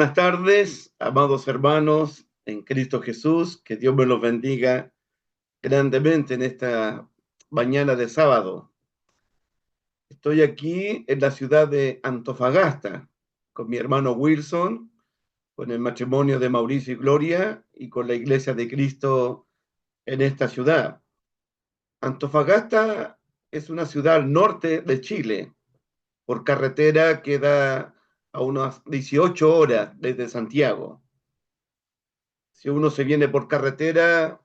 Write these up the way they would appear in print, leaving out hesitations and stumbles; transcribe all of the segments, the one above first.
Buenas tardes, amados hermanos en Cristo Jesús, que Dios me los bendiga grandemente en esta mañana de sábado. Estoy aquí en la ciudad de Antofagasta con mi hermano Wilson, con el matrimonio de Mauricio y Gloria y con la Iglesia de Cristo en esta ciudad. Antofagasta es una ciudad al norte de Chile. Por carretera queda a unas 18 horas desde Santiago. Si uno se viene por carretera,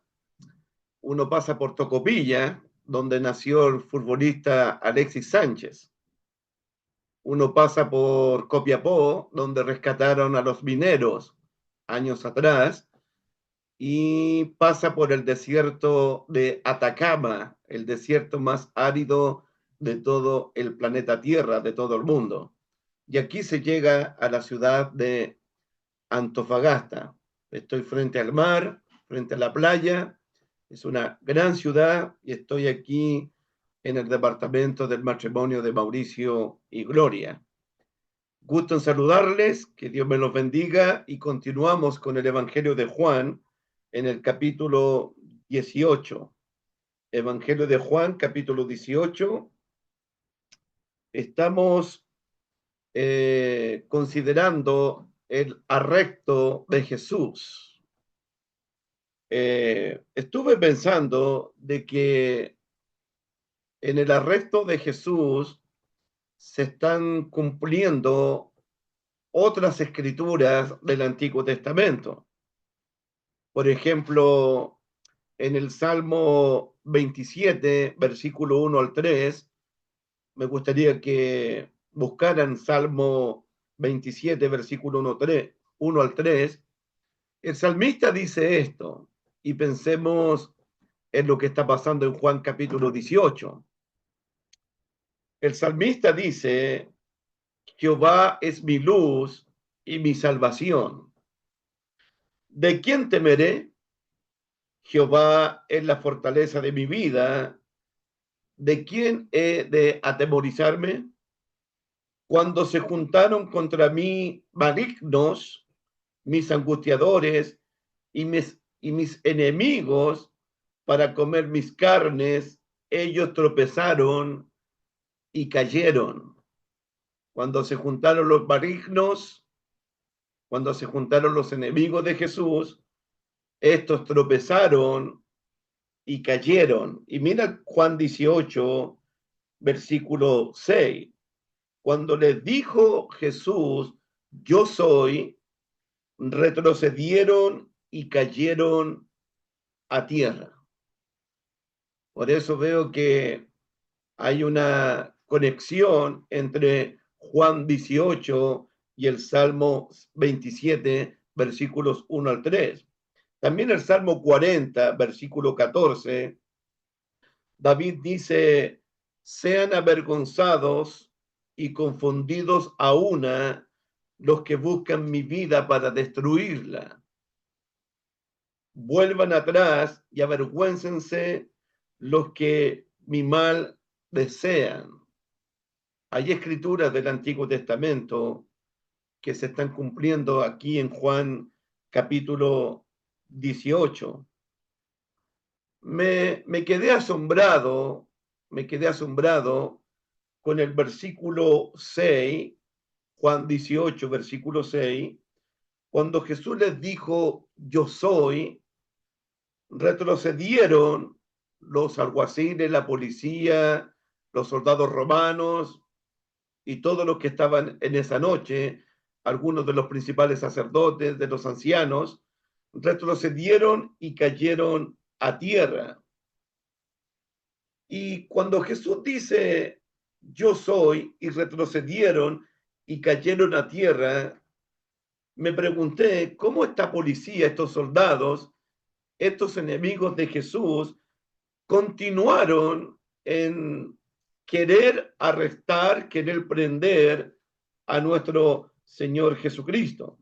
uno pasa por Tocopilla, donde nació el futbolista Alexis Sánchez. Uno pasa por Copiapó, donde rescataron a los mineros años atrás, y pasa por el desierto de Atacama, el desierto más árido de todo el planeta Tierra, de todo el mundo. Y aquí se llega a la ciudad de Antofagasta. Estoy frente al mar, frente a la playa. Es una gran ciudad y estoy aquí en el departamento del matrimonio de Mauricio y Gloria. Gusto en saludarles, que Dios me los bendiga y continuamos con el Evangelio de Juan en el capítulo 18. Evangelio de Juan, capítulo 18. Estamos considerando el arresto de Jesús. Estuve pensando de que en el arresto de Jesús se están cumpliendo otras escrituras del Antiguo Testamento. Por ejemplo, en el Salmo 27, versículo 1 al 3, me gustaría que buscaran Salmo 27, versículo 1 al 3. El salmista dice esto, y pensemos en lo que está pasando en Juan capítulo 18. El salmista dice: Jehová es mi luz y mi salvación. ¿De quién temeré? Jehová es la fortaleza de mi vida. ¿De quién he de atemorizarme? Cuando se juntaron contra mí malignos, mis angustiadores y mis enemigos para comer mis carnes, ellos tropezaron y cayeron. Cuando se juntaron los malignos, cuando se juntaron los enemigos de Jesús, estos tropezaron y cayeron. Y mira Juan 18, versículo 6. Cuando les dijo Jesús, yo soy, retrocedieron y cayeron a tierra. Por eso veo que hay una conexión entre Juan 18 y el Salmo 27, versículos 1 al 3. También el Salmo 40, versículo 14, David dice: sean avergonzados y confundidos a una los que buscan mi vida para destruirla. Vuelvan atrás y avergüéncense los que mi mal desean. Hay escrituras del Antiguo Testamento que se están cumpliendo aquí en Juan capítulo 18. Me quedé asombrado, con el versículo 6, Juan 18, versículo 6, cuando Jesús les dijo, yo soy, retrocedieron los alguaciles, la policía, los soldados romanos y todos los que estaban en esa noche, algunos de los principales sacerdotes, de los ancianos, retrocedieron y cayeron a tierra. Y cuando Jesús dice, yo soy, y retrocedieron y cayeron a tierra, me pregunté cómo esta policía, estos soldados, estos enemigos de Jesús, continuaron en querer arrestar, querer prender a nuestro Señor Jesucristo.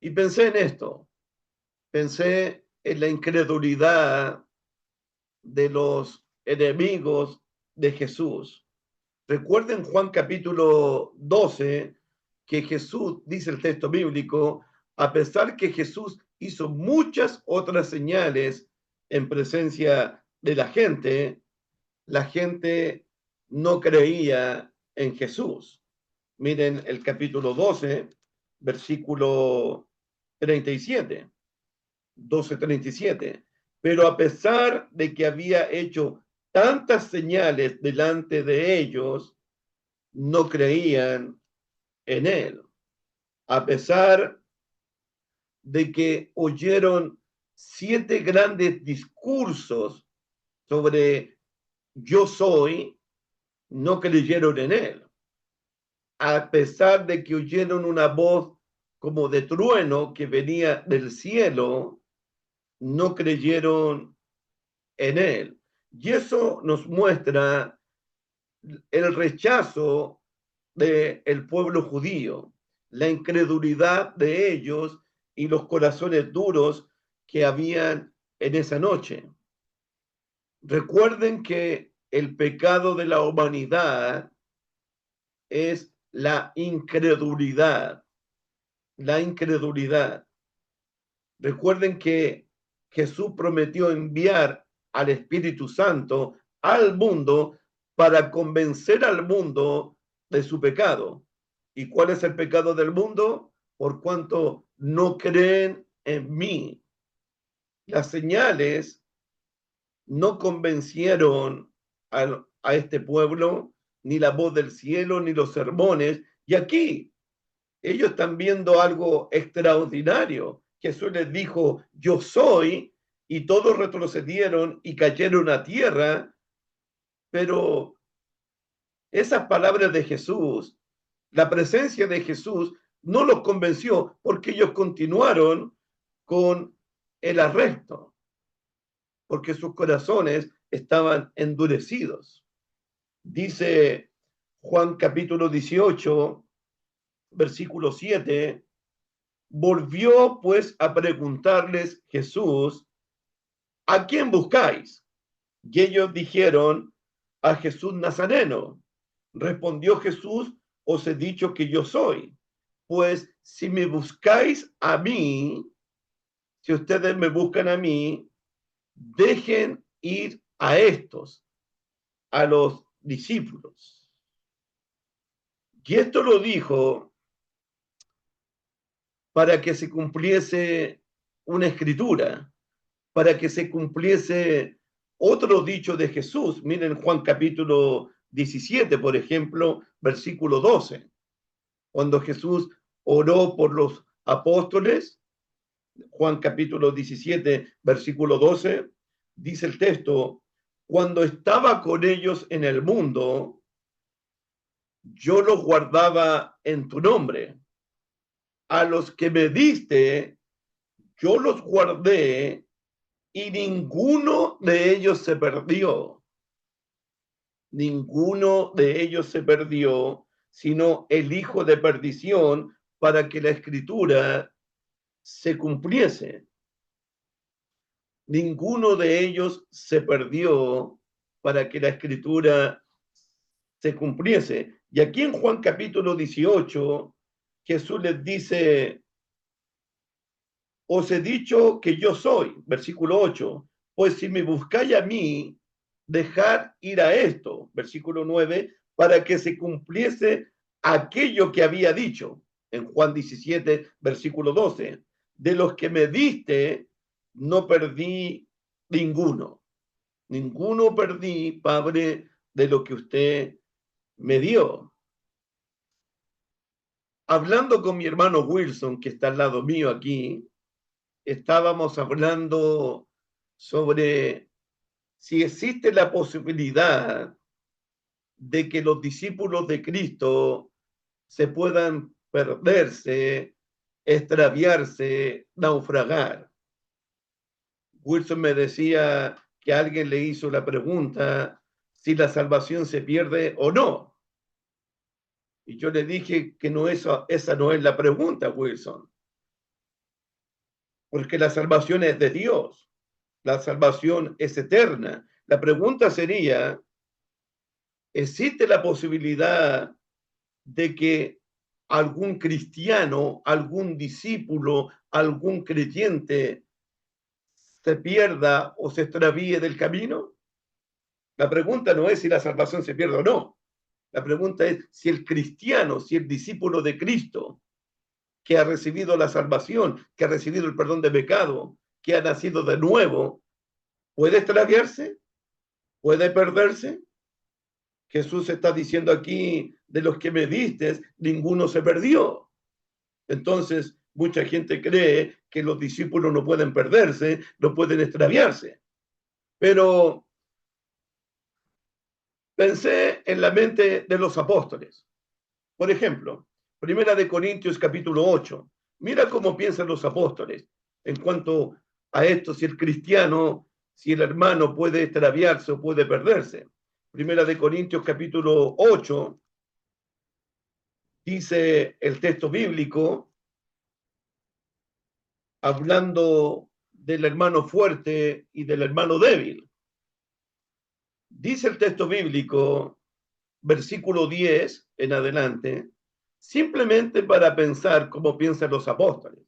Y pensé en esto, pensé en la incredulidad de los enemigos de Jesús. Recuerden Juan capítulo 12, que Jesús, dice el texto bíblico, a pesar que Jesús hizo muchas otras señales en presencia de la gente no creía en Jesús. Miren el capítulo 12, versículo 37, 12:37. Pero a pesar de que había hecho tantas señales delante de ellos, no creían en él. A pesar de que oyeron 7 grandes discursos sobre yo soy, no creyeron en él. A pesar de que oyeron una voz como de trueno que venía del cielo, no creyeron en él. Y eso nos muestra el rechazo del pueblo judío, la incredulidad de ellos y los corazones duros que habían en esa noche. Recuerden que el pecado de la humanidad es la incredulidad, la incredulidad. Recuerden que Jesús prometió enviar al Espíritu Santo al mundo para convencer al mundo de su pecado. ¿Y cuál es el pecado del mundo? Por cuanto no creen en mí. Las señales no convencieron a este pueblo, ni la voz del cielo, ni los sermones. Y aquí ellos están viendo algo extraordinario. Jesús les dijo, yo soy, y todos retrocedieron y cayeron a tierra, pero esas palabras de Jesús, la presencia de Jesús, no los convenció porque ellos continuaron con el arresto, porque sus corazones estaban endurecidos. Dice Juan capítulo 18, versículo 7, volvió pues a preguntarles Jesús, ¿a quién buscáis? Y ellos dijeron, a Jesús Nazareno. Respondió Jesús, os he dicho que yo soy. Pues si me buscáis a mí, si ustedes me buscan a mí, dejen ir a estos, a los discípulos. Y esto lo dijo para que se cumpliese una escritura, para que se cumpliese otro dicho de Jesús. Miren Juan capítulo 17, por ejemplo, versículo 12. Cuando Jesús oró por los apóstoles, Juan capítulo 17, versículo 12, dice el texto, cuando estaba con ellos en el mundo, yo los guardaba en tu nombre. A los que me diste, yo los guardé y ninguno de ellos se perdió. Ninguno de ellos se perdió, sino el hijo de perdición, para que la escritura se cumpliese. Ninguno de ellos se perdió para que la escritura se cumpliese. Y aquí en Juan capítulo 18, Jesús les dice, os he dicho que yo soy, versículo 8, pues si me buscáis a mí, dejad ir a esto, versículo 9, para que se cumpliese aquello que había dicho en Juan 17, versículo 12. De los que me diste, no perdí ninguno. Ninguno perdí, Padre, de lo que usted me dio. Hablando con mi hermano Wilson, que está al lado mío aquí, estábamos hablando sobre si existe la posibilidad de que los discípulos de Cristo se puedan perderse, extraviarse, naufragar. Wilson me decía que alguien le hizo la pregunta si la salvación se pierde o no. Y yo le dije que no, esa no es la pregunta, Wilson, porque la salvación es de Dios, la salvación es eterna. La pregunta sería, ¿existe la posibilidad de que algún cristiano, algún discípulo, algún creyente se pierda o se extravíe del camino? La pregunta no es si la salvación se pierde o no. La pregunta es si el cristiano, si el discípulo de Cristo, que ha recibido la salvación, que ha recibido el perdón de pecado, que ha nacido de nuevo, ¿puede extraviarse? ¿Puede perderse? Jesús está diciendo aquí, de los que me diste, ninguno se perdió. Entonces, mucha gente cree que los discípulos no pueden perderse, no pueden extraviarse. Pero pensé en la mente de los apóstoles. Por ejemplo, Primera de Corintios capítulo 8. Mira cómo piensan los apóstoles en cuanto a esto, si el cristiano, si el hermano puede extraviarse o puede perderse. Primera de Corintios capítulo 8, dice el texto bíblico, hablando del hermano fuerte y del hermano débil. Dice el texto bíblico, versículo 10 en adelante, simplemente para pensar cómo piensan los apóstoles,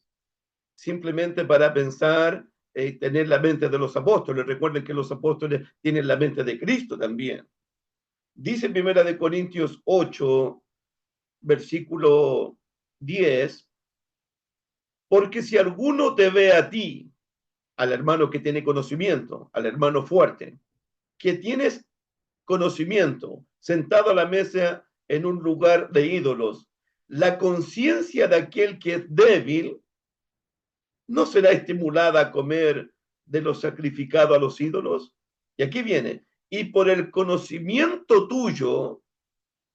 simplemente para pensar y tener la mente de los apóstoles. Recuerden que los apóstoles tienen la mente de Cristo también. Dice Primera de Corintios 8, versículo 10, porque si alguno te ve a ti, al hermano que tiene conocimiento, al hermano fuerte, que tienes conocimiento, sentado a la mesa en un lugar de ídolos, la conciencia de aquel que es débil no será estimulada a comer de lo sacrificado a los ídolos. Y aquí viene, y por el conocimiento tuyo,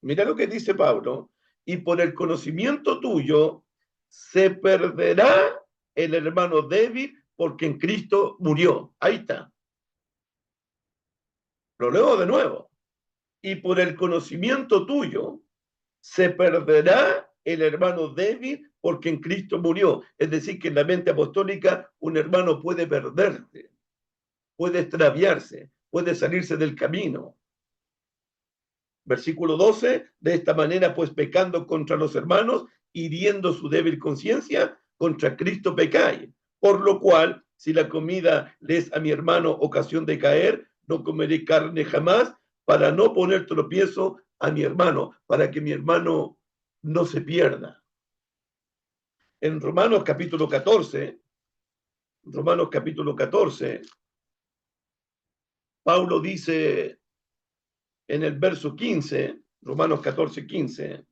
mira lo que dice Pablo, y por el conocimiento tuyo se perderá el hermano débil porque en Cristo murió. Ahí está. Lo leo de nuevo. Y por el conocimiento tuyo se perderá el hermano débil porque en Cristo murió. Es decir, que en la mente apostólica un hermano puede perderse, puede extraviarse, puede salirse del camino. Versículo 12, de esta manera pues pecando contra los hermanos, hiriendo su débil conciencia, contra Cristo pecáis. Por lo cual, si la comida le es a mi hermano ocasión de caer, no comeré carne jamás, para no poner tropiezo a mi hermano, para que mi hermano no se pierda. En Romanos capítulo 14, Pablo dice en el verso 15, Romanos 14, 15,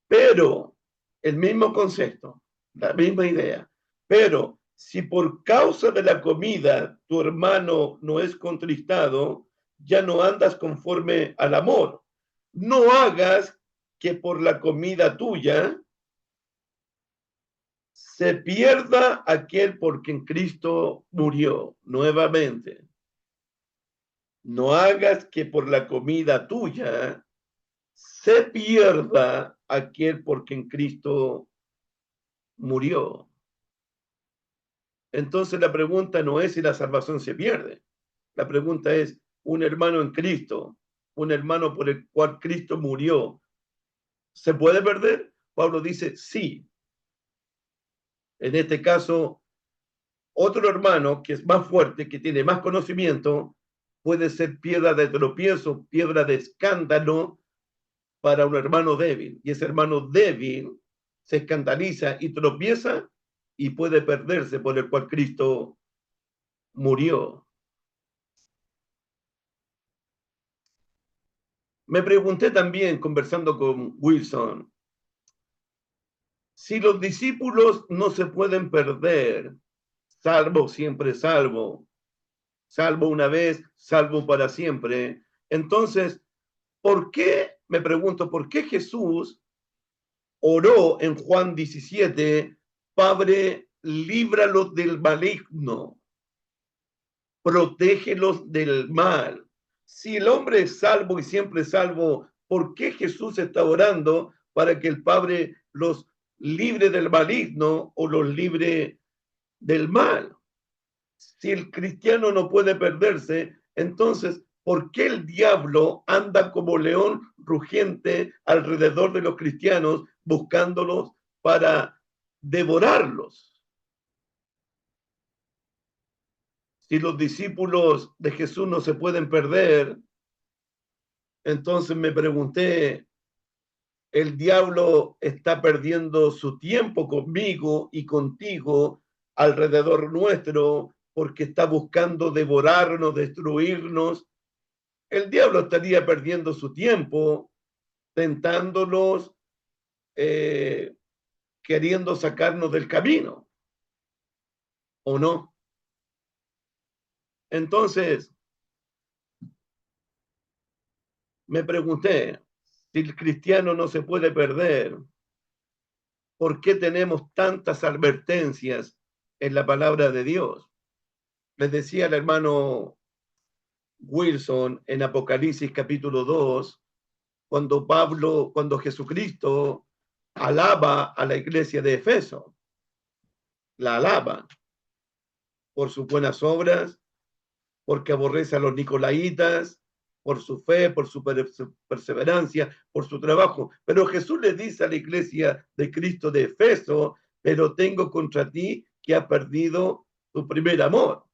pero el mismo concepto, la misma idea, pero si por causa de la comida tu hermano no es contristado, ya no andas conforme al amor. No hagas que por la comida tuya se pierda aquel por quien Cristo murió. Nuevamente, no hagas que por la comida tuya se pierda aquel por quien Cristo murió. Entonces la pregunta no es si la salvación se pierde. La pregunta es, un hermano en Cristo, un hermano por el cual Cristo murió, ¿se puede perder? Pablo dice, sí. En este caso, otro hermano que es más fuerte, que tiene más conocimiento, puede ser piedra de tropiezo, piedra de escándalo para un hermano débil. Y ese hermano débil se escandaliza y tropieza y puede perderse, por el cual Cristo murió. Me pregunté también, conversando con Wilson, si los discípulos no se pueden perder, salvo siempre salvo, salvo una vez, salvo para siempre. Entonces, ¿por qué, me pregunto, por qué Jesús oró en Juan 17, Padre, líbralos del maligno, protégelos del mal? Si el hombre es salvo y siempre salvo, ¿por qué Jesús está orando para que el Padre los libre del maligno o los libre del mal? Si el cristiano no puede perderse, entonces, ¿Por qué el diablo anda como león rugiente alrededor de los cristianos buscándolos para devorarlos? Si los discípulos de Jesús no se pueden perder, entonces me pregunté, ¿el diablo está perdiendo su tiempo conmigo y contigo alrededor nuestro porque está buscando devorarnos, destruirnos? El diablo estaría perdiendo su tiempo tentándolos, eh, queriendo sacarnos del camino, ¿o no? Entonces, me pregunté, si el cristiano no se puede perder, ¿por qué tenemos tantas advertencias en la palabra de Dios? Les decía el hermano Wilson en Apocalipsis capítulo 2, cuando Jesucristo alaba a la iglesia de Efeso, la alaba por sus buenas obras, porque aborrece a los nicolaitas, por su fe, por su perseverancia, por su trabajo. Pero Jesús le dice a la iglesia de Cristo de Efeso, pero tengo contra ti que has perdido tu primer amor.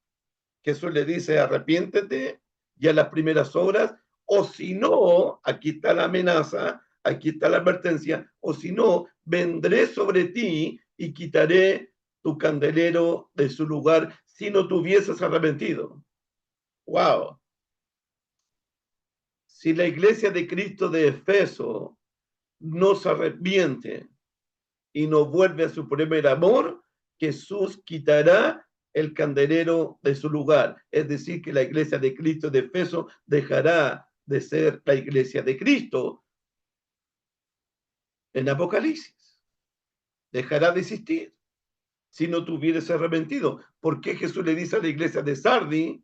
Jesús le dice, arrepiéntete y a las primeras obras, o si no, aquí está la amenaza, aquí está la advertencia, o si no, vendré sobre ti y quitaré tu candelero de su lugar si no te hubieses arrepentido. Wow. Si la iglesia de Cristo de Efeso no se arrepiente y no vuelve a su primer amor, Jesús quitará el candelero de su lugar. Es decir, que la iglesia de Cristo de Efeso dejará de ser la iglesia de Cristo en Apocalipsis. Dejará de existir si no tuvieras arrepentido. ¿Por qué Jesús le dice a la iglesia de Sardi,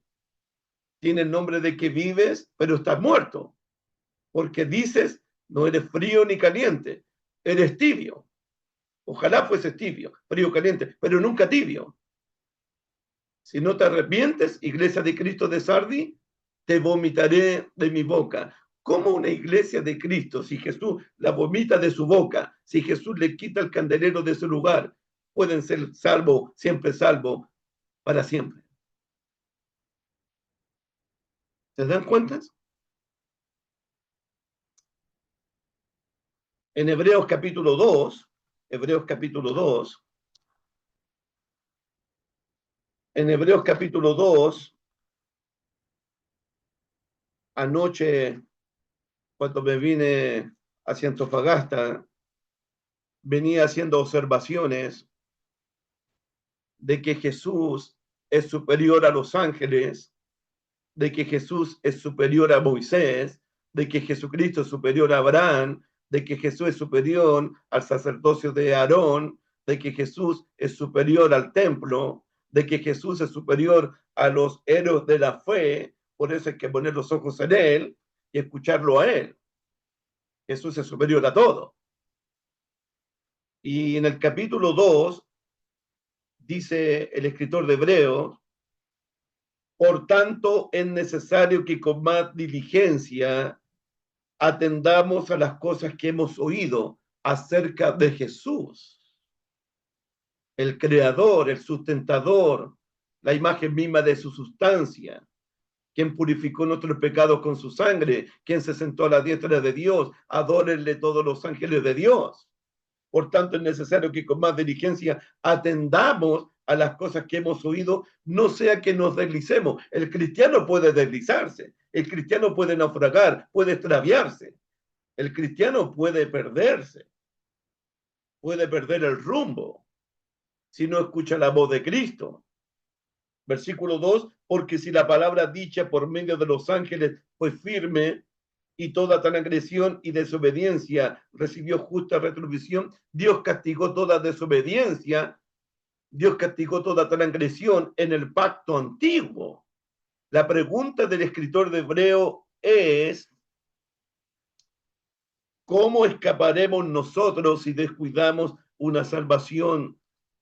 tiene el nombre de que vives, pero estás muerto? Porque dices, no eres frío ni caliente, eres tibio. Ojalá fuese tibio, frío, caliente, pero nunca tibio. Si no te arrepientes, iglesia de Cristo de Sardi, te vomitaré de mi boca. ¿Cómo una iglesia de Cristo, si Jesús la vomita de su boca, si Jesús le quita el candelero de su lugar, pueden ser salvos, siempre salvos, para siempre? ¿Se dan cuenta? En Hebreos capítulo 2, Hebreos capítulo 2, en Hebreos capítulo 2, anoche, cuando me vine hacia Antofagasta, venía haciendo observaciones de que Jesús es superior a los ángeles, de que Jesús es superior a Moisés, de que Jesucristo es superior a Abraham, de que Jesús es superior al sacerdocio de Aarón, de que Jesús es superior al templo, de que Jesús es superior a los héroes de la fe. Por eso hay que poner los ojos en él y escucharlo a él. Jesús es superior a todo. Y en el capítulo 2 dice el escritor de Hebreos, por tanto es necesario que con más diligencia atendamos a las cosas que hemos oído acerca de Jesús, el creador, el sustentador, la imagen misma de su sustancia, quien purificó nuestros pecados con su sangre, quien se sentó a la diestra de Dios, adórenle todos los ángeles de Dios. Por tanto, es necesario que con más diligencia atendamos a las cosas que hemos oído, no sea que nos deslicemos. El cristiano puede deslizarse, el cristiano puede naufragar, puede extraviarse, el cristiano puede perderse, puede perder el rumbo si no escucha la voz de Cristo. Versículo 2, porque si la palabra dicha por medio de los ángeles fue firme, y toda transgresión y desobediencia recibió justa retribución, Dios castigó toda desobediencia, Dios castigó toda transgresión en el pacto antiguo. La pregunta del escritor de Hebreo es, ¿cómo escaparemos nosotros si descuidamos una salvación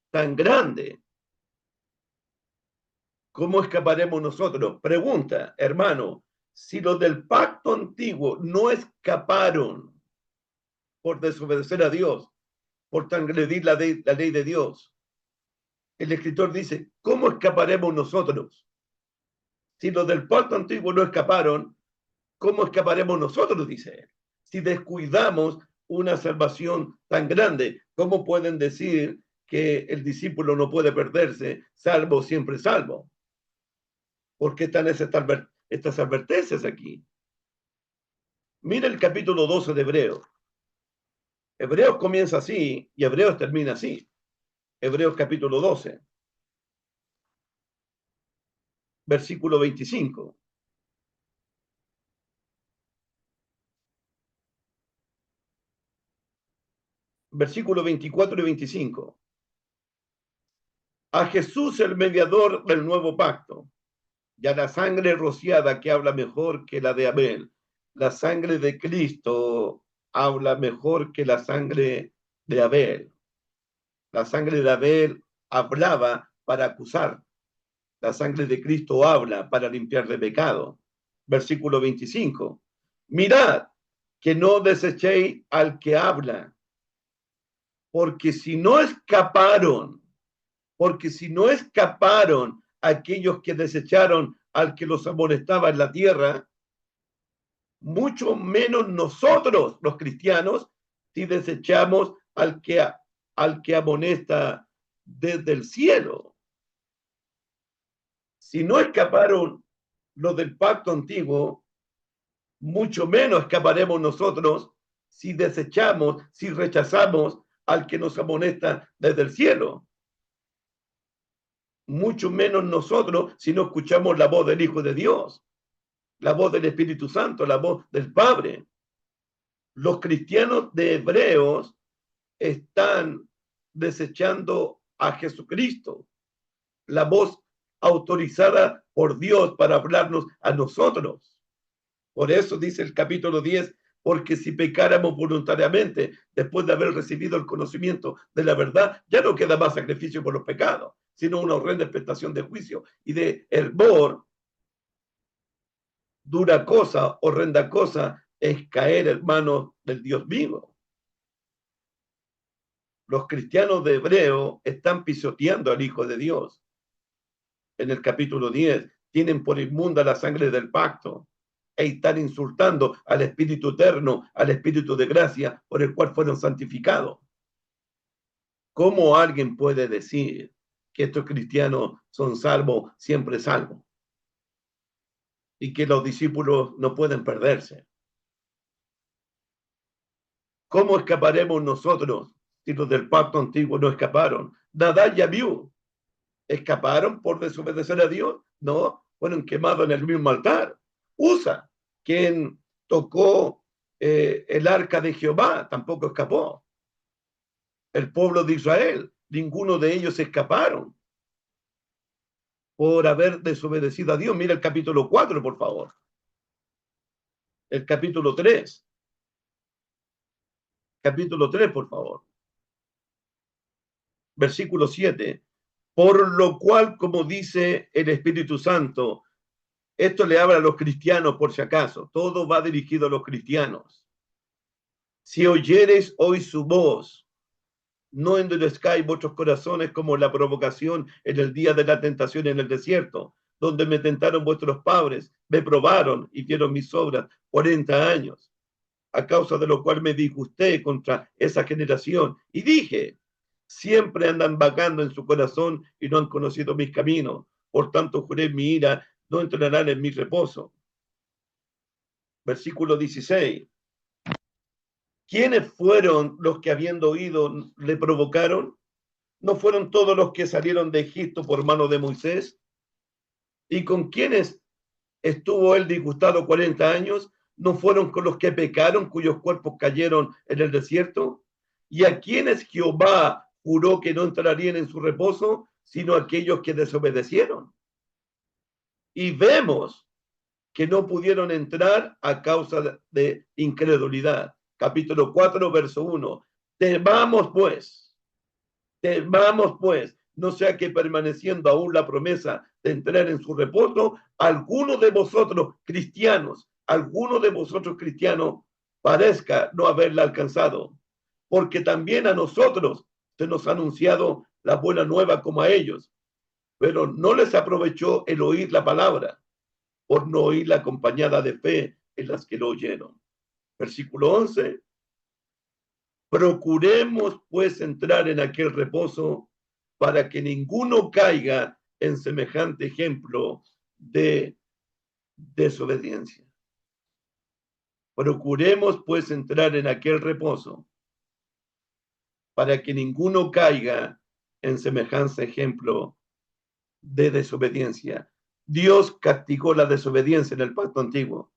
tan grande? ¿Cómo escaparemos nosotros? Pregunta, hermano, Si los del pacto antiguo no escaparon por desobedecer a Dios, por transgredir la ley de Dios, el escritor dice, ¿cómo escaparemos nosotros? Si los del pacto antiguo no escaparon, ¿cómo escaparemos nosotros? Dice él. Si descuidamos una salvación tan grande, ¿cómo pueden decir que el discípulo no puede perderse, salvo siempre salvo? ¿Por qué están estas advertencias aquí? Mira el capítulo 12 de Hebreos. Hebreos comienza así y Hebreos termina así. Hebreos capítulo 12, versículo 25. Versículo 24 y 25. A Jesús, el mediador del nuevo pacto, y a la sangre rociada que habla mejor que la de Abel. La sangre de Cristo habla mejor que la sangre de Abel. La sangre de Abel hablaba para acusar. La sangre de Cristo habla para limpiar de pecado. Versículo 25. Mirad que no desechéis al que habla, porque si no escaparon aquellos que desecharon al que los amonestaba en la tierra, mucho menos nosotros, los cristianos, si desechamos al que amonesta desde el cielo. Si no escaparon los del pacto antiguo, mucho menos escaparemos nosotros si desechamos, si rechazamos al que nos amonesta desde el cielo. Mucho menos nosotros si no escuchamos la voz del Hijo de Dios, la voz del Espíritu Santo, la voz del Padre. Los cristianos de Hebreos están desechando a Jesucristo, la voz autorizada por Dios para hablarnos a nosotros. Por eso dice el capítulo 10, porque si pecáramos voluntariamente, después de haber recibido el conocimiento de la verdad, ya no queda más sacrificio por los pecados, sino una horrenda expectación de juicio y de hervor. Dura cosa, horrenda cosa, es caer en manos del Dios vivo. Los cristianos de Hebreo están pisoteando al Hijo de Dios. En el capítulo 10, tienen por inmunda la sangre del pacto e están insultando al Espíritu eterno, al Espíritu de gracia por el cual fueron santificados. ¿Cómo alguien puede decir que estos cristianos son salvos, siempre salvos? Y que los discípulos no pueden perderse. ¿Cómo escaparemos nosotros si los del pacto antiguo no escaparon? Nadab y Abiú, ¿escaparon por desobedecer a Dios? No, fueron quemados en el mismo altar. Usa, quien tocó el arca de Jehová, tampoco escapó. El pueblo de Israel, ninguno de ellos escaparon por haber desobedecido a Dios. Mira el capítulo 4, por favor. El capítulo 3. Capítulo 3, por favor. Versículo 7. Por lo cual, como dice el Espíritu Santo, esto le habla a los cristianos por si acaso, todo va dirigido a los cristianos. Si oyereis hoy su voz, no endurezcáis vuestros corazones como la provocación en el día de la tentación en el desierto, donde me tentaron vuestros padres, me probaron y vieron mis obras 40 años, a causa de lo cual me disgusté contra esa generación y dije, siempre andan vagando en su corazón y no han conocido mis caminos, por tanto juré mi ira, no entrarán en mi reposo. Versículo 16. ¿Quiénes fueron los que habiendo oído le provocaron? ¿No fueron todos los que salieron de Egipto por mano de Moisés? ¿Y con quiénes estuvo él disgustado 40 años? ¿No fueron con los que pecaron, cuyos cuerpos cayeron en el desierto? ¿Y a quienes Jehová juró que no entrarían en su reposo, sino aquellos que desobedecieron? Y vemos que no pudieron entrar a causa de incredulidad. Capítulo 4, verso 1. Temamos pues, no sea que permaneciendo aún la promesa de entrar en su reposo, alguno de vosotros cristianos, parezca no haberla alcanzado, porque también a nosotros se nos ha anunciado la buena nueva como a ellos, pero no les aprovechó el oír la palabra, por no oírla acompañada de fe en las que lo oyeron. Versículo 11. Procuremos pues entrar en aquel reposo para que ninguno caiga en semejante ejemplo de desobediencia. Procuremos pues entrar en aquel reposo para que ninguno caiga en semejante ejemplo de desobediencia. Dios castigó la desobediencia en el pacto antiguo.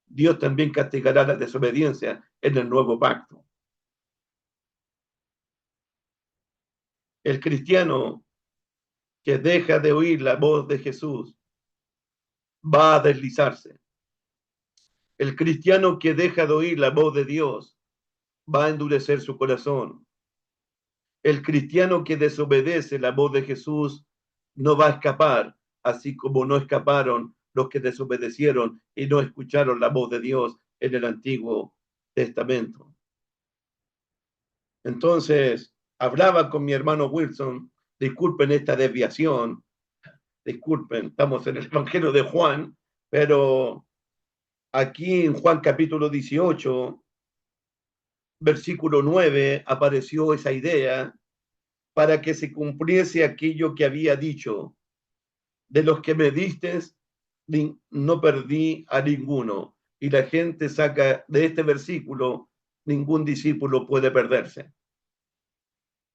Dios también castigará la desobediencia en el nuevo pacto. El cristiano que deja de oír la voz de Jesús va a deslizarse. El cristiano que deja de oír la voz de Dios va a endurecer su corazón. El cristiano que desobedece la voz de Jesús no va a escapar, así como no escaparon los que desobedecieron y no escucharon la voz de Dios en el Antiguo Testamento. Entonces, hablaba con mi hermano Wilson, disculpen esta desviación, disculpen, estamos en el Evangelio de Juan, pero aquí en Juan capítulo 18, versículo 9, apareció esa idea para que se cumpliese aquello que había dicho: de los que me diste, no perdí a ninguno. Y la gente saca de este versículo: ningún discípulo puede perderse.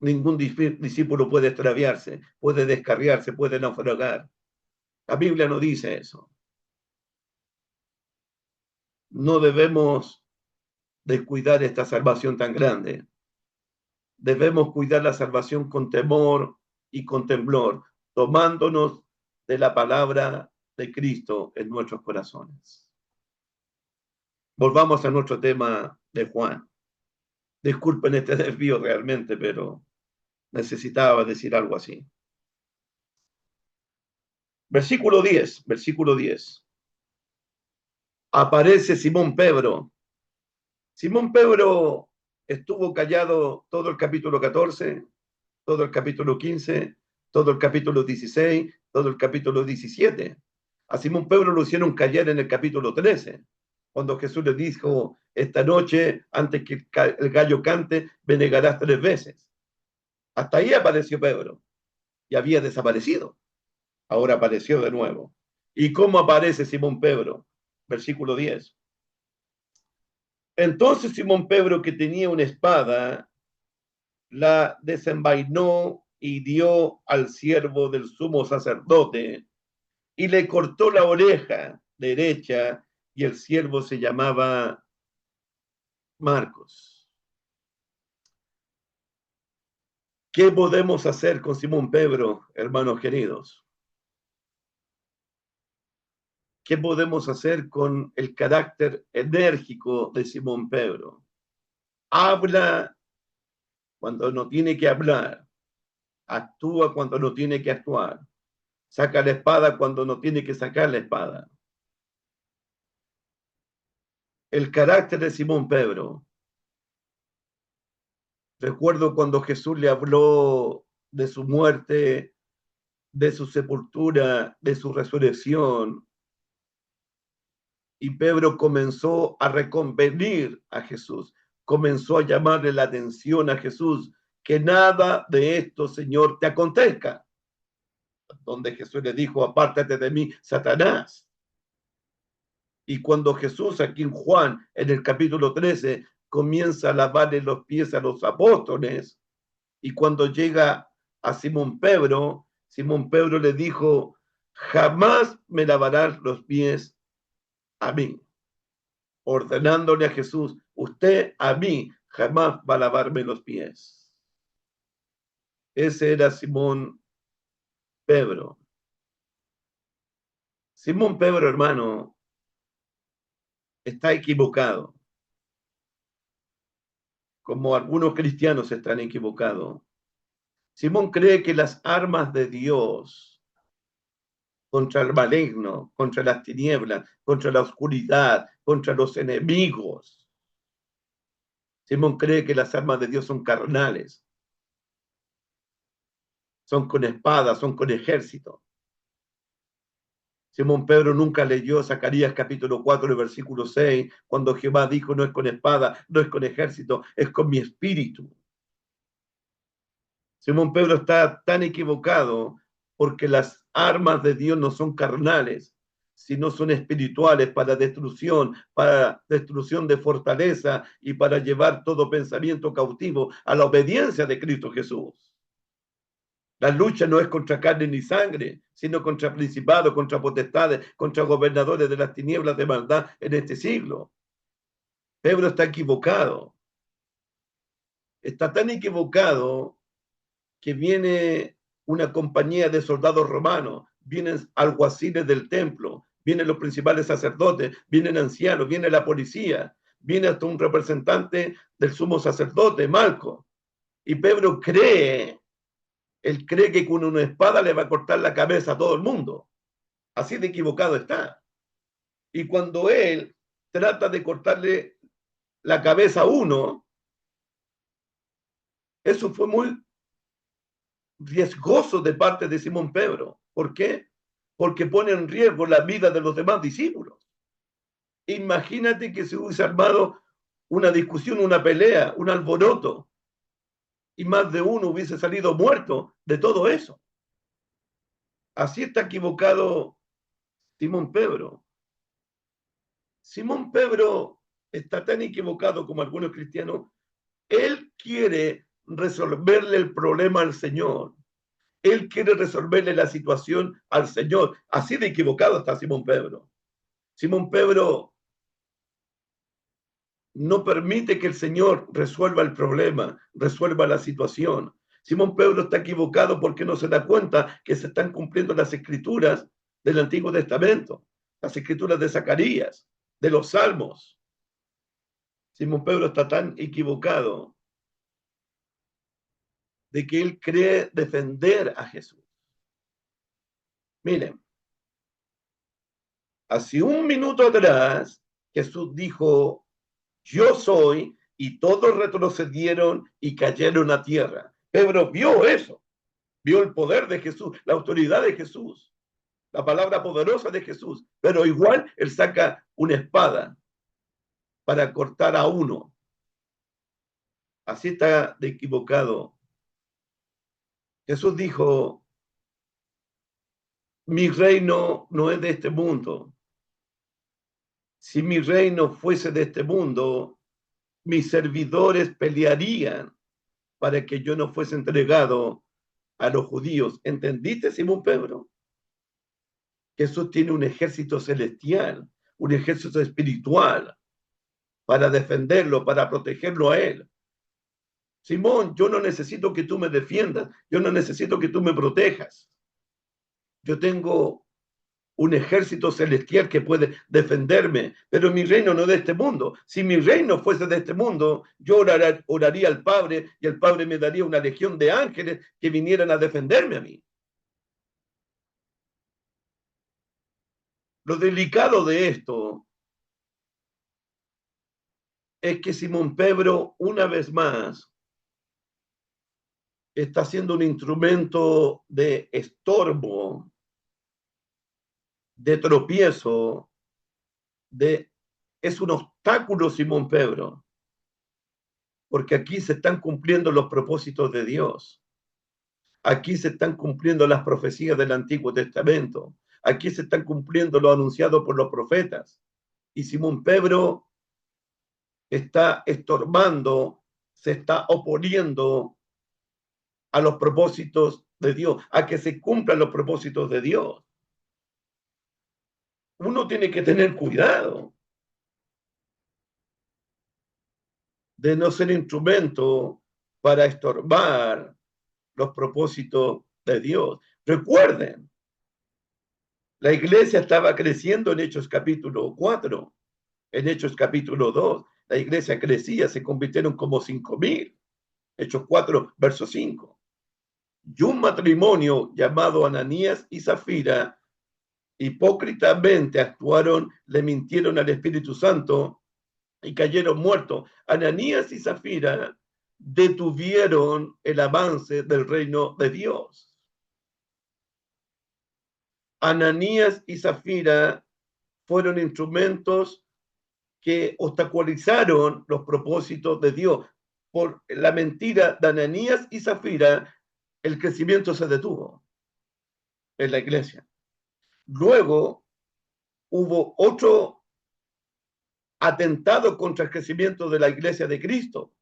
Ningún discípulo puede extraviarse, puede descarriarse, puede naufragar. La Biblia no dice eso. No debemos descuidar esta salvación tan grande. Debemos cuidar la salvación con temor y con temblor, tomándonos de la palabra de Cristo en nuestros corazones. Volvamos a nuestro tema de Juan. Disculpen este desvío realmente, pero necesitaba decir algo así. Versículo 10. Aparece Simón Pedro. Simón Pedro estuvo callado todo el capítulo 14, todo el capítulo 15, todo el capítulo 16, todo el capítulo 17. A Simón Pedro lo hicieron callar en el capítulo 13, cuando Jesús le dijo: esta noche, antes que el gallo cante, me negarás 3 veces. Hasta ahí apareció Pedro y había desaparecido. Ahora apareció de nuevo. ¿Y cómo aparece Simón Pedro? Versículo 10. Entonces Simón Pedro, que tenía una espada, la desenvainó y dio al siervo del sumo sacerdote y le cortó la oreja derecha, y el siervo se llamaba Marcos. ¿Qué podemos hacer con Simón Pedro, hermanos queridos? ¿Qué podemos hacer con el carácter enérgico de Simón Pedro? Habla cuando no tiene que hablar, actúa cuando no tiene que actuar, saca la espada cuando no tiene que sacar la espada. El carácter de Simón Pedro. Recuerdo cuando Jesús le habló de su muerte, de su sepultura, de su resurrección, y Pedro comenzó a reconvenir a Jesús, comenzó a llamarle la atención a Jesús: que nada de esto, Señor, te acontezca. Donde Jesús le dijo: apártate de mí, Satanás. Y cuando Jesús, aquí en Juan, en el capítulo 13, comienza a lavarle los pies a los apóstoles, y cuando llega a Simón Pedro le dijo: jamás me lavarás los pies a mí, ordenándole a Jesús: usted a mí jamás va a lavarme los pies. Ese era Simón Pedro. Simón Pedro, hermano, está equivocado, como algunos cristianos están equivocados. Simón cree que las armas de Dios contra el maligno, contra las tinieblas, contra la oscuridad, contra los enemigos. Simón cree que las armas de Dios son carnales, son con espadas, son con ejército. Simón Pedro nunca leyó Zacarías capítulo 4, versículo 6, cuando Jehová dijo, no es con espada, no es con ejército, es con mi espíritu. Simón Pedro está tan equivocado porque las armas de Dios no son carnales, sino son espirituales para destrucción de fortaleza y para llevar todo pensamiento cautivo a la obediencia de Cristo Jesús. La lucha no es contra carne ni sangre, sino contra principados, contra potestades, contra gobernadores de las tinieblas de maldad en este siglo. Pedro está equivocado. Está tan equivocado que viene una compañía de soldados romanos, vienen alguaciles del templo, vienen los principales sacerdotes, vienen ancianos, viene la policía, viene hasta un representante del sumo sacerdote, Malco. Y Pedro él cree que con una espada le va a cortar la cabeza a todo el mundo. Así de equivocado está. Y cuando él trata de cortarle la cabeza a uno, eso fue muy riesgoso de parte de Simón Pedro. ¿Por qué? Porque pone en riesgo la vida de los demás discípulos. Imagínate que se hubiese armado una discusión, una pelea, un alboroto, y más de uno hubiese salido muerto de todo eso. Así está equivocado Simón Pedro. Simón Pedro está tan equivocado como algunos cristianos. Él quiere resolverle el problema al Señor. Él quiere resolverle la situación al Señor. Así de equivocado está Simón Pedro. Simón Pedro no permite que el Señor resuelva el problema, resuelva la situación. Simón Pedro está equivocado porque no se da cuenta que se están cumpliendo las escrituras del Antiguo Testamento, las escrituras de Zacarías, de los Salmos. Simón Pedro está tan equivocado de que él cree defender a Jesús. Miren, hace un minuto atrás, Jesús dijo, yo soy, y todos retrocedieron y cayeron a tierra. Pedro vio eso, vio el poder de Jesús, la autoridad de Jesús, la palabra poderosa de Jesús, pero igual él saca una espada para cortar a uno. Así está de equivocado. Jesús dijo, mi reino no es de este mundo. Si mi reino fuese de este mundo, mis servidores pelearían para que yo no fuese entregado a los judíos. ¿Entendiste, Simón Pedro? Jesús tiene un ejército celestial, un ejército espiritual para defenderlo, para protegerlo a él. Simón, yo no necesito que tú me defiendas, yo no necesito que tú me protejas. Yo tengo un ejército celestial que puede defenderme, pero mi reino no es de este mundo. Si mi reino fuese de este mundo, yo oraría al Padre y el Padre me daría una legión de ángeles que vinieran a defenderme a mí. Lo delicado de esto es que Simón Pedro, una vez más, está siendo un instrumento de estorbo, de tropiezo, es un obstáculo Simón Pedro, porque aquí se están cumpliendo los propósitos de Dios. Aquí se están cumpliendo las profecías del Antiguo Testamento. Aquí se están cumpliendo lo anunciado por los profetas. Y Simón Pedro está estorbando, se está oponiendo a los propósitos de Dios, a que se cumplan los propósitos de Dios. Uno tiene que tener cuidado de no ser instrumento para estorbar los propósitos de Dios. Recuerden, la iglesia estaba creciendo en Hechos capítulo 4, en Hechos capítulo 2. La iglesia crecía, se convirtieron como 5,000. Hechos 4, verso 5. Y un matrimonio llamado Ananías y Zafira hipócritamente actuaron, le mintieron al Espíritu Santo y cayeron muertos. Ananías y Zafira detuvieron el avance del reino de Dios. Ananías y Zafira fueron instrumentos que obstaculizaron los propósitos de Dios. Por la mentira de Ananías y Zafira, el crecimiento se detuvo en la iglesia. Luego hubo otro atentado contra el crecimiento de la iglesia de Cristo,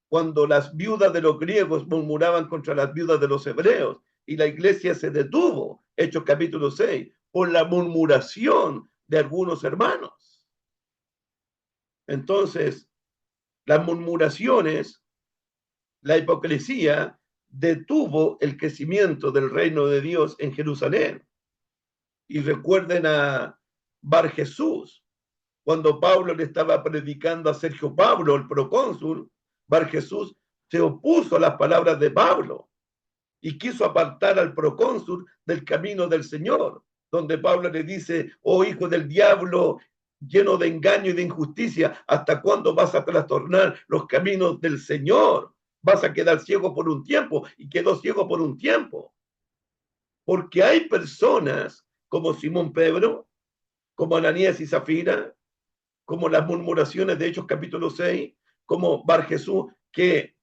cuando las viudas de los griegos murmuraban contra las viudas de los hebreos y la iglesia se detuvo, Hechos capítulo 6, por la murmuración de algunos hermanos. Entonces, las murmuraciones, la hipocresía, detuvo el crecimiento del reino de Dios en Jerusalén. Y recuerden a Bar Jesús, cuando Pablo le estaba predicando a Sergio Pablo, el procónsul, Bar Jesús se opuso a las palabras de Pablo y quiso apartar al procónsul del camino del Señor, donde Pablo le dice: oh hijo del diablo, lleno de engaño y de injusticia, ¿hasta cuándo vas a trastornar los caminos del Señor? Vas a quedar ciego por un tiempo, y quedó ciego por un tiempo. Porque hay personas como Simón Pedro, como Ananías y Zafira, como las murmuraciones de Hechos capítulo 6, como Bar Jesús, que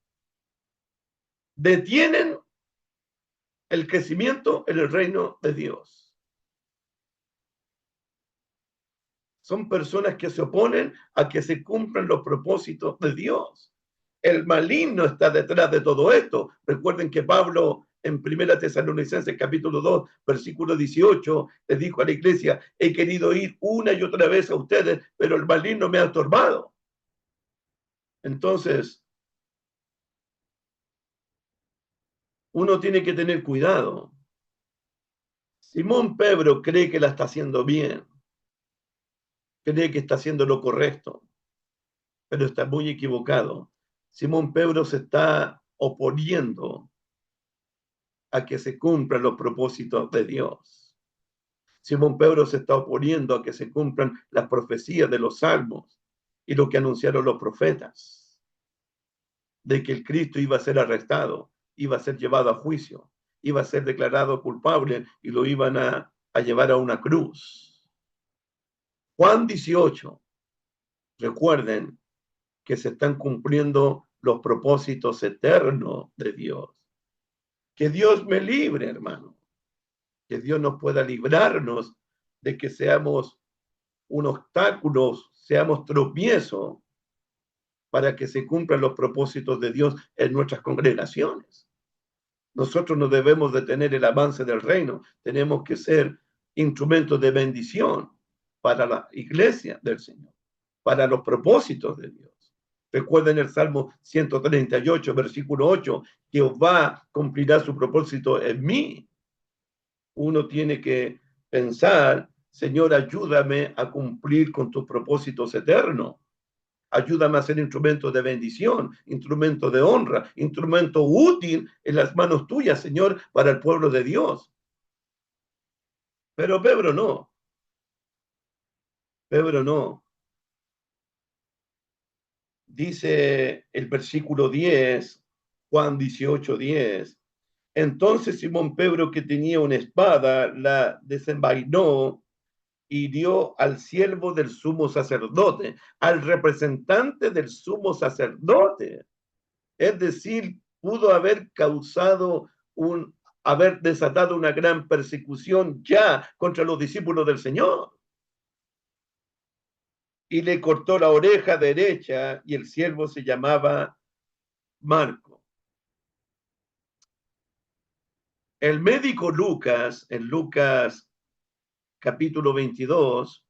detienen el crecimiento en el reino de Dios. Son personas que se oponen a que se cumplan los propósitos de Dios. El maligno está detrás de todo esto. Recuerden que Pablo en 1 Tesalonicenses capítulo 2, versículo 18, les dijo a la iglesia: he querido ir una y otra vez a ustedes, pero el maligno me ha estorbado. Entonces, uno tiene que tener cuidado. Simón Pedro cree que la está haciendo bien, cree que está haciendo lo correcto, pero está muy equivocado. Simón Pedro se está oponiendo a que se cumplan los propósitos de Dios. Simón Pedro se está oponiendo a que se cumplan las profecías de los salmos y lo que anunciaron los profetas, de que el Cristo iba a ser arrestado, iba a ser llevado a juicio, iba a ser declarado culpable y lo iban a llevar a una cruz. Juan 18, recuerden que se están cumpliendo los propósitos eternos de Dios. Que Dios me libre, hermano. Que Dios nos pueda librarnos de que seamos un obstáculo, seamos tropiezo para que se cumplan los propósitos de Dios en nuestras congregaciones. Nosotros no debemos detener el avance del reino, tenemos que ser instrumentos de bendición para la iglesia del Señor, para los propósitos de Dios. Recuerden el Salmo 138, versículo 8, Jehová cumplirá su propósito en mí. Uno tiene que pensar: Señor, ayúdame a cumplir con tus propósitos eternos. Ayúdame a ser instrumento de bendición, instrumento de honra, instrumento útil en las manos tuyas, Señor, para el pueblo de Dios. Pero Pedro no. Pedro no. Dice el versículo 10, Juan 18, 10. Entonces Simón Pedro, que tenía una espada, la desenvainó y dio al siervo del sumo sacerdote, al representante del sumo sacerdote. Es decir, pudo haber causado haber desatado una gran persecución ya contra los discípulos del Señor. Y le cortó la oreja derecha, y el siervo se llamaba Marco. El médico Lucas, en Lucas capítulo 22,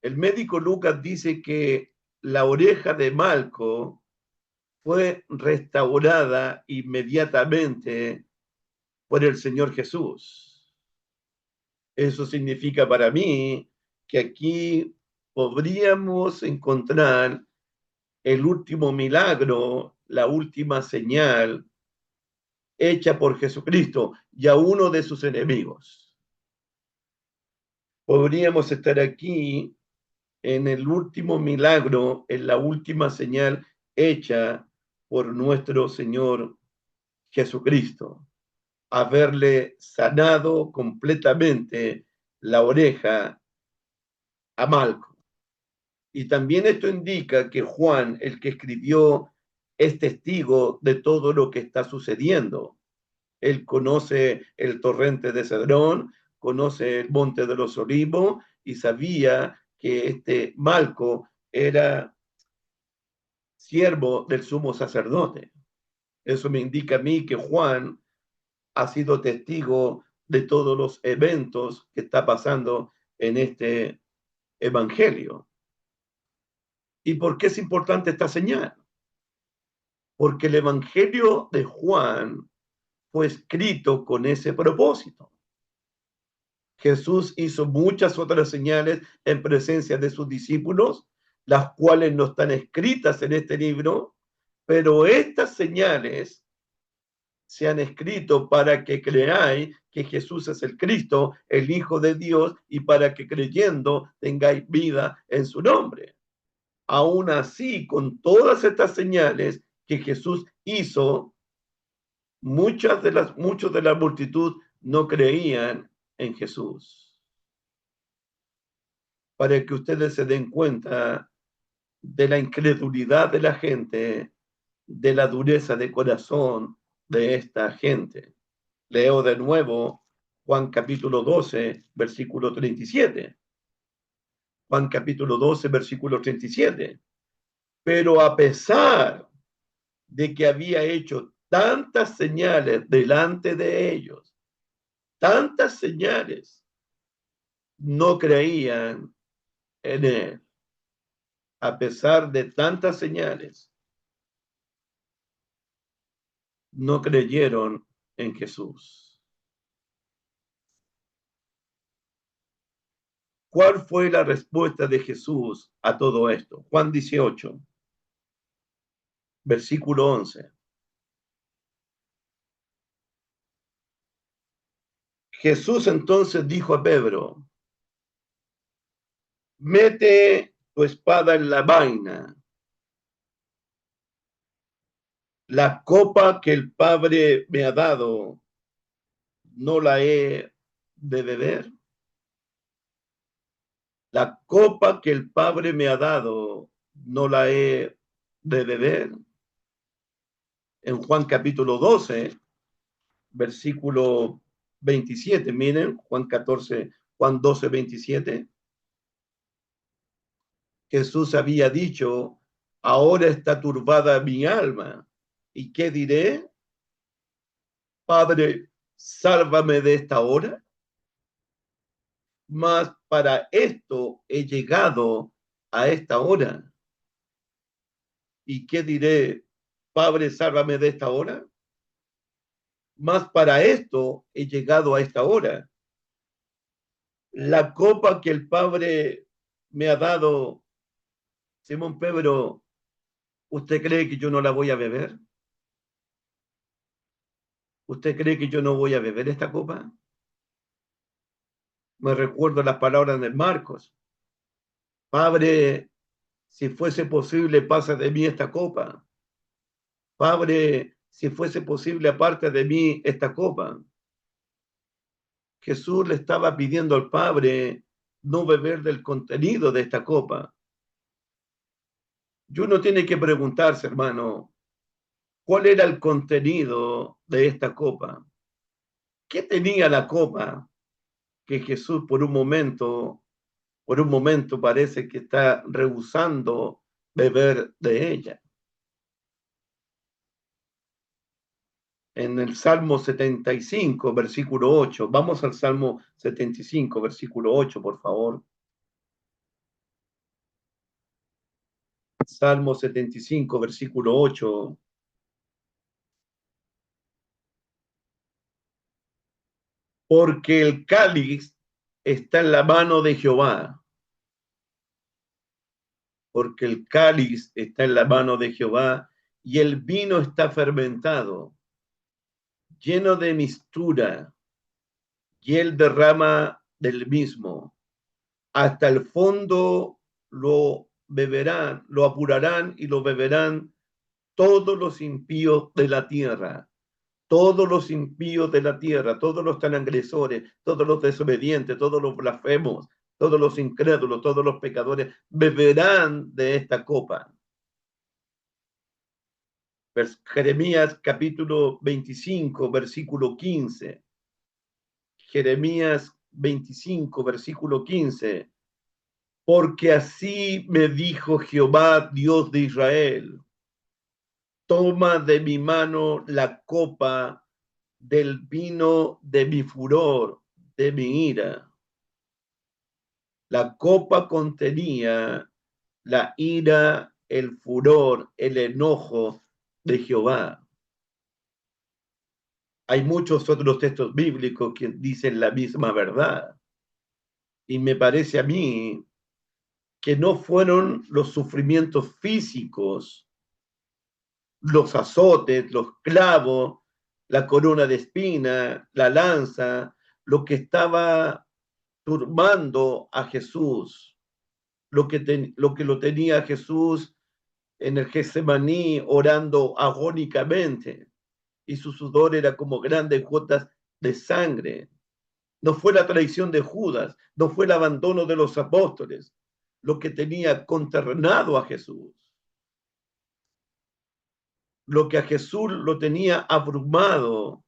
el médico Lucas dice que la oreja de Marco fue restaurada inmediatamente por el Señor Jesús. Eso significa para mí que aquí podríamos encontrar el último milagro, la última señal hecha por Jesucristo y a uno de sus enemigos. podríamos estar aquí en el último milagro, en la última señal hecha por nuestro Señor Jesucristo, haberle sanado completamente la oreja a Malco. Y también esto indica que Juan, el que escribió, es testigo de todo lo que está sucediendo. Él conoce el torrente de Cedrón, conoce el monte de los Olivos y sabía que este Malco era siervo del sumo sacerdote. Eso me indica a mí que Juan ha sido testigo de todos los eventos que está pasando en este evangelio. ¿Y por qué es importante esta señal? Porque el evangelio de Juan fue escrito con ese propósito. Jesús hizo muchas otras señales en presencia de sus discípulos, las cuales no están escritas en este libro, pero estas señales se han escrito para que creáis que Jesús es el Cristo, el Hijo de Dios, y para que creyendo tengáis vida en su nombre. Aún así, con todas estas señales que Jesús hizo, muchos de la multitud no creían en Jesús. Para que ustedes se den cuenta de la incredulidad de la gente, de la dureza de corazón de esta gente. Leo de nuevo Juan capítulo 12, versículo 37. Juan capítulo 12, versículo 37. Pero a pesar de que había hecho tantas señales delante de ellos, tantas señales, no creían en él. A pesar de tantas señales, no creyeron en Jesús. ¿Cuál fue la respuesta de Jesús a todo esto? Juan 18, versículo 11. Jesús entonces dijo a Pedro, mete tu espada en la vaina. La copa que el Padre me ha dado, ¿no la he de beber? La copa que el Padre me ha dado, ¿no la he de beber? En Juan capítulo 12, versículo 27, miren, Juan 12, 27. Jesús había dicho, ahora está turbada mi alma. ¿Y qué diré? Padre, sálvame de esta hora. Mas para esto he llegado a esta hora. ¿Y qué diré? Padre, sálvame de esta hora. Mas para esto he llegado a esta hora. La copa que el Padre me ha dado, Simón Pedro, ¿usted cree que yo no la voy a beber? ¿Usted cree que yo no voy a beber esta copa? Me recuerdo las palabras de Marcos. Padre, si fuese posible, pasa de mí esta copa. Padre, si fuese posible, aparte de mí esta copa. Jesús le estaba pidiendo al Padre no beber del contenido de esta copa. Y uno tiene que preguntarse, hermano, ¿cuál era el contenido de esta copa? ¿Qué tenía la copa que Jesús por un momento parece que está rehusando beber de ella? En el Salmo 75, versículo 8. Vamos al Salmo 75, versículo 8, por favor. Salmo 75, versículo 8. Porque el cáliz está en la mano de Jehová. Porque el cáliz está en la mano de Jehová y el vino está fermentado, lleno de mistura, y él derrama del mismo. hasta el fondo lo beberán, lo apurarán y lo beberán todos los impíos de la tierra. Todos los impíos de la tierra, todos los transgresores, todos los desobedientes, todos los blasfemos, todos los incrédulos, todos los pecadores, beberán de esta copa. Jeremías capítulo 25, versículo 15. Jeremías 25, versículo 15. Porque así me dijo Jehová, Dios de Israel, toma de mi mano la copa del vino de mi furor, de mi ira. La copa contenía la ira, el furor, el enojo de Jehová. Hay muchos otros textos bíblicos que dicen la misma verdad. Y me parece a mí que no fueron los sufrimientos físicos, los azotes, los clavos, la corona de espina, la lanza, lo que estaba turbando a Jesús, lo que lo tenía Jesús en el Getsemaní orando agónicamente, y su sudor era como grandes gotas de sangre. No fue la traición de Judas, no fue el abandono de los apóstoles, lo que tenía consternado a Jesús, lo que a Jesús lo tenía abrumado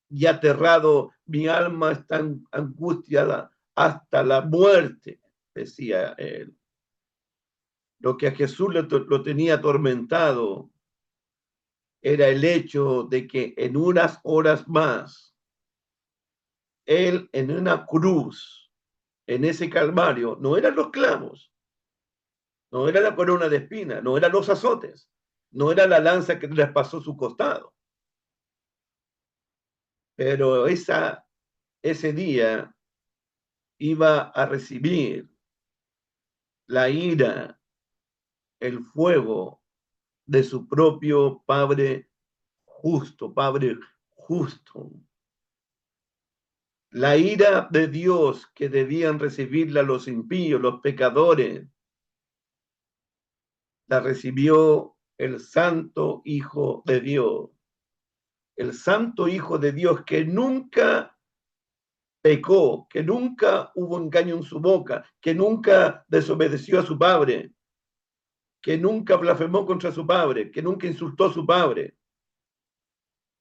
y aterrado. Mi alma está angustiada hasta la muerte, decía él. Lo que a Jesús lo tenía atormentado era el hecho de que en unas horas más, él en una cruz, en ese calvario, no eran los clavos, no era la corona de espina, no eran los azotes, no era la lanza que traspasó su costado, pero ese día iba a recibir la ira, el fuego de su propio Padre justo, Padre justo. La ira de Dios que debían recibirla los impíos, los pecadores, la recibió el Santo Hijo de Dios. El Santo Hijo de Dios que nunca pecó, que nunca hubo engaño en su boca, que nunca desobedeció a su padre, que nunca blasfemó contra su padre, que nunca insultó a su padre.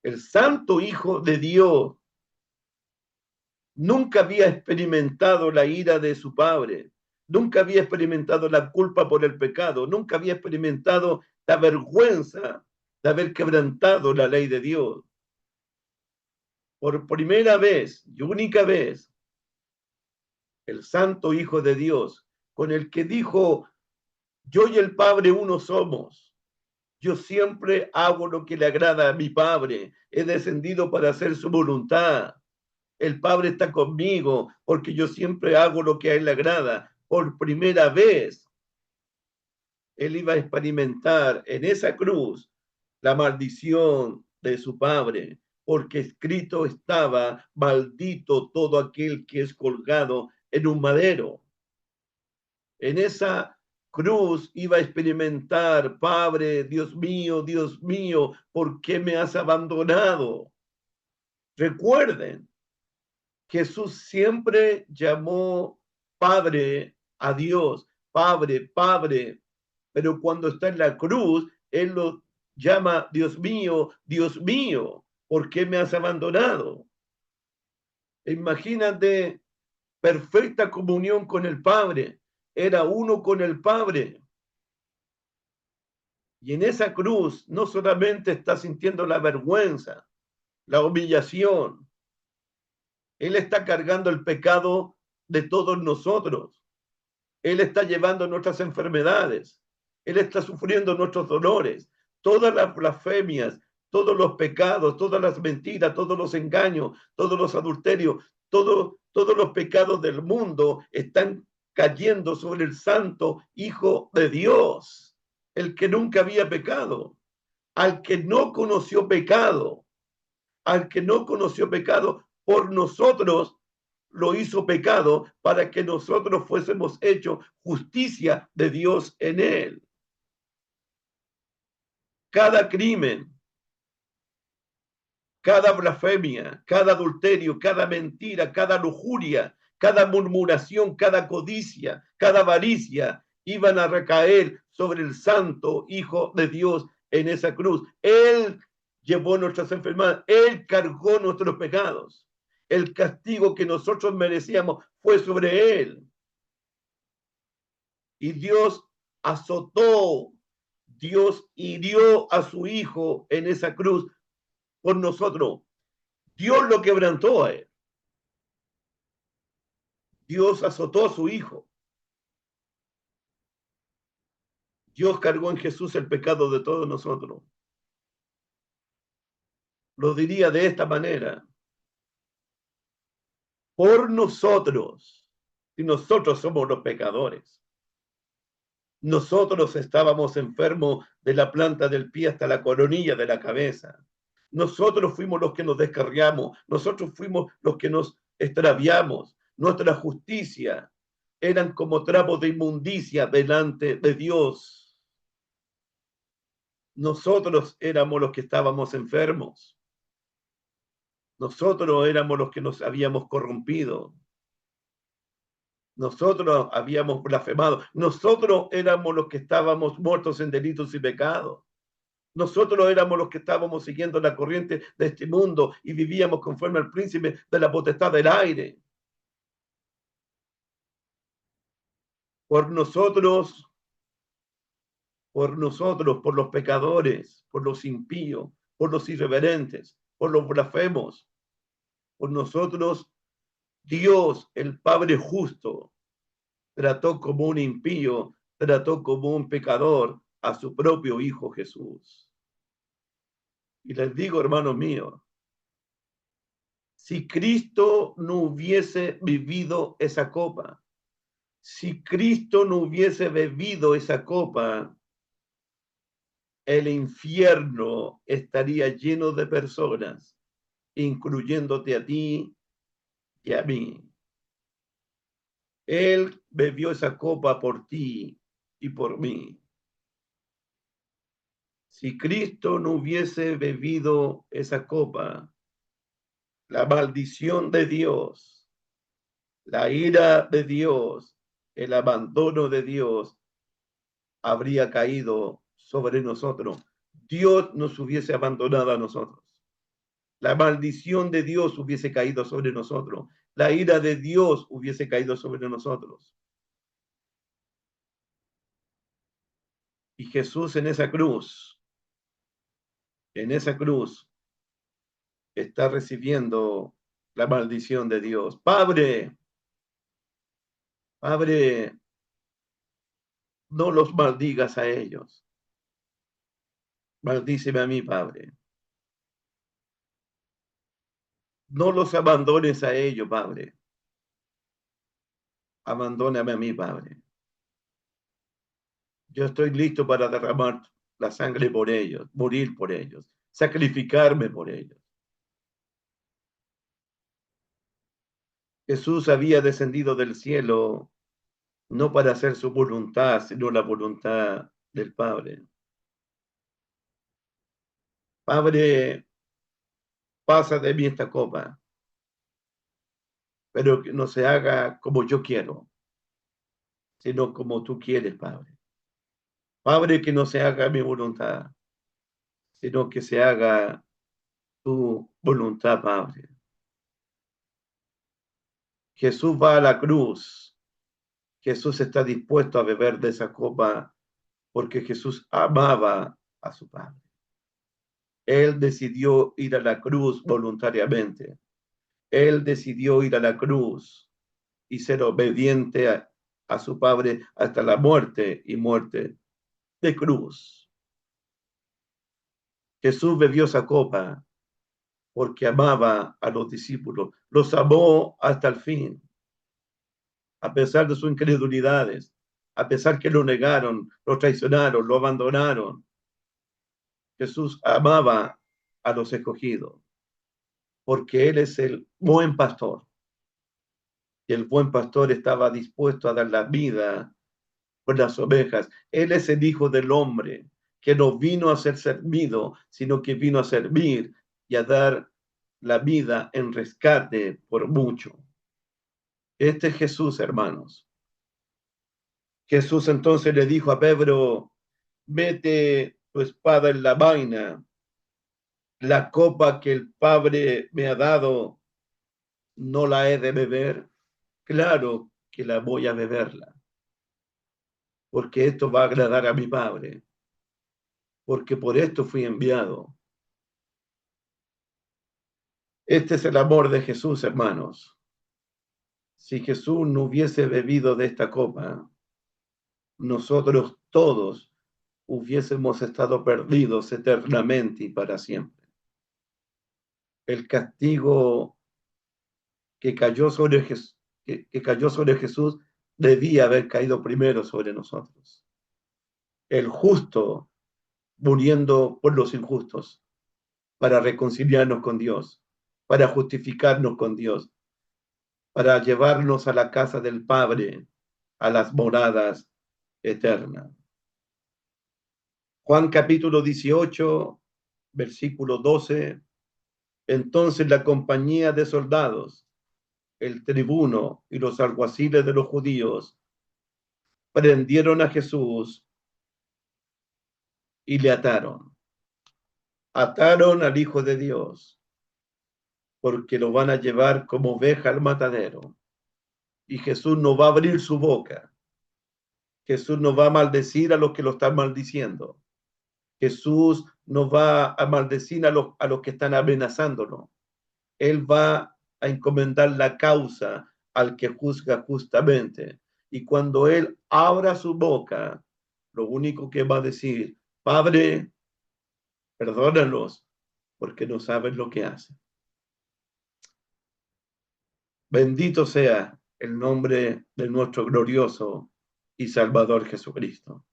El Santo Hijo de Dios nunca había experimentado la ira de su padre, nunca había experimentado la culpa por el pecado, nunca había experimentado la vergüenza de haber quebrantado la ley de Dios. Por primera vez y única vez, el Santo Hijo de Dios, con el que dijo, yo y el Padre uno somos. Yo siempre hago lo que le agrada a mi Padre. He descendido para hacer su voluntad. El Padre está conmigo porque yo siempre hago lo que a él le agrada. Por primera vez, él iba a experimentar en esa cruz la maldición de su Padre, porque escrito estaba, maldito todo aquel que es colgado en un madero. En esa cruz iba a experimentar, Padre, Dios mío, ¿por qué me has abandonado? Recuerden, Jesús siempre llamó Padre a Dios, Padre, Padre, pero cuando está en la cruz, Él lo llama Dios mío, ¿por qué me has abandonado? Imagínate, perfecta comunión con el Padre, era uno con el Padre. Y en esa cruz no solamente está sintiendo la vergüenza, la humillación, Él está cargando el pecado de todos nosotros. Él está llevando nuestras enfermedades. Él está sufriendo nuestros dolores. Todas las blasfemias, todos los pecados, todas las mentiras, todos los engaños, todos los adulterios, todos los pecados del mundo están cayendo sobre el Santo Hijo de Dios, el que nunca había pecado, al que no conoció pecado, al que no conoció pecado, por nosotros lo hizo pecado para que nosotros fuésemos hechos justicia de Dios en él. Cada crimen, cada blasfemia, cada adulterio, cada mentira, cada lujuria, cada murmuración, cada codicia, cada avaricia, iban a recaer sobre el santo Hijo de Dios en esa cruz. Él llevó nuestras enfermedades, Él cargó nuestros pecados. El castigo que nosotros merecíamos fue sobre Él. Y Dios azotó, Dios hirió a su Hijo en esa cruz por nosotros. Dios lo quebrantó a Él. Dios azotó a su Hijo. Dios cargó en Jesús el pecado de todos nosotros. Lo diría de esta manera. Por nosotros, y nosotros somos los pecadores. Nosotros estábamos enfermos de la planta del pie hasta la coronilla de la cabeza. Nosotros fuimos los que nos descarriamos. Nosotros fuimos los que nos extraviamos. Nuestra justicia eran como trapos de inmundicia delante de Dios. Nosotros éramos los que estábamos enfermos. Nosotros éramos los que nos habíamos corrompido. Nosotros habíamos blasfemado. Nosotros éramos los que estábamos muertos en delitos y pecados. Nosotros éramos los que estábamos siguiendo la corriente de este mundo y vivíamos conforme al príncipe de la potestad del aire. Por nosotros, por los pecadores, por los impíos, por los irreverentes, por los blasfemos, por nosotros, Dios, el Padre justo, trató como un impío, trató como un pecador a su propio Hijo Jesús. Y les digo, hermanos míos, si Cristo no hubiese vivido esa copa, si Cristo no hubiese bebido esa copa, el infierno estaría lleno de personas, incluyéndote a ti y a mí. Él bebió esa copa por ti y por mí. Si Cristo no hubiese bebido esa copa, la maldición de Dios, la ira de Dios, el abandono de Dios habría caído sobre nosotros. Dios nos hubiese abandonado a nosotros. La maldición de Dios hubiese caído sobre nosotros. La ira de Dios hubiese caído sobre nosotros. Y Jesús en esa cruz, está recibiendo la maldición de Dios. Padre, no los maldigas a ellos. Maldíceme a mí, Padre. No los abandones a ellos, Padre. Abandóname a mí, Padre. Yo estoy listo para derramar la sangre por ellos, morir por ellos, sacrificarme por ellos. Jesús había descendido del cielo no para hacer su voluntad, sino la voluntad del Padre. Padre, pasa de mí esta copa, pero que no se haga como yo quiero, sino como tú quieres, Padre. Padre, que no se haga mi voluntad, sino que se haga tu voluntad, Padre. Jesús va a la cruz. Jesús está dispuesto a beber de esa copa porque Jesús amaba a su Padre. Él decidió ir a la cruz voluntariamente. Él decidió ir a la cruz y ser obediente a su Padre hasta la muerte y muerte de cruz. Jesús bebió esa copa porque amaba a los discípulos, los amó hasta el fin, a pesar de sus incredulidades, a pesar que lo negaron, lo traicionaron, lo abandonaron. Jesús amaba a los escogidos, porque Él es el buen pastor. y el buen pastor estaba dispuesto a dar la vida por las ovejas. Él es el Hijo del Hombre, que no vino a ser servido, sino que vino a servir y a dar la vida en rescate por mucho. Este es Jesús, hermanos. Jesús entonces le dijo a Pedro, mete tu espada en la vaina, la copa que el Padre me ha dado, no la he de beber. Claro que la voy a beberla, porque esto va a agradar a mi Padre, porque por esto fui enviado. Este es el amor de Jesús, hermanos. Si Jesús no hubiese bebido de esta copa, nosotros todos hubiésemos estado perdidos eternamente y para siempre. El castigo que cayó sobre Jesús, que cayó sobre Jesús debía haber caído primero sobre nosotros. El justo muriendo por los injustos para reconciliarnos con Dios, para justificarnos con Dios, para llevarnos a la casa del Padre, a las moradas eternas. Juan capítulo 18, versículo 12. Entonces la compañía de soldados, el tribuno y los alguaciles de los judíos prendieron a Jesús y le ataron. Ataron al Hijo de Dios, porque lo van a llevar como oveja al matadero. Y Jesús no va a abrir su boca. Jesús no va a maldecir a los que lo están maldiciendo. Jesús no va a maldecir a los que están amenazándolo. Él va a encomendar la causa al que juzga justamente. Y cuando Él abra su boca, lo único que va a decir, Padre, perdónalos, porque no saben lo que hacen. Bendito sea el nombre de nuestro glorioso y Salvador Jesucristo.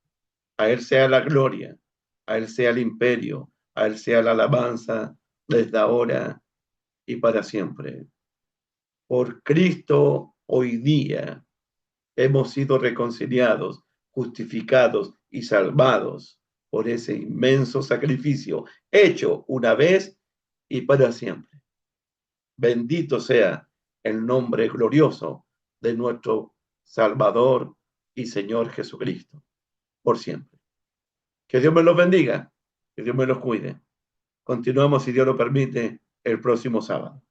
A Él sea la gloria, a Él sea el imperio, a Él sea la alabanza desde ahora y para siempre. Por Cristo hoy día hemos sido reconciliados, justificados y salvados por ese inmenso sacrificio hecho una vez y para siempre. Bendito sea el nombre glorioso de nuestro Salvador y Señor Jesucristo, por siempre. Que Dios me los bendiga, que Dios me los cuide. Continuamos, si Dios lo permite, el próximo sábado.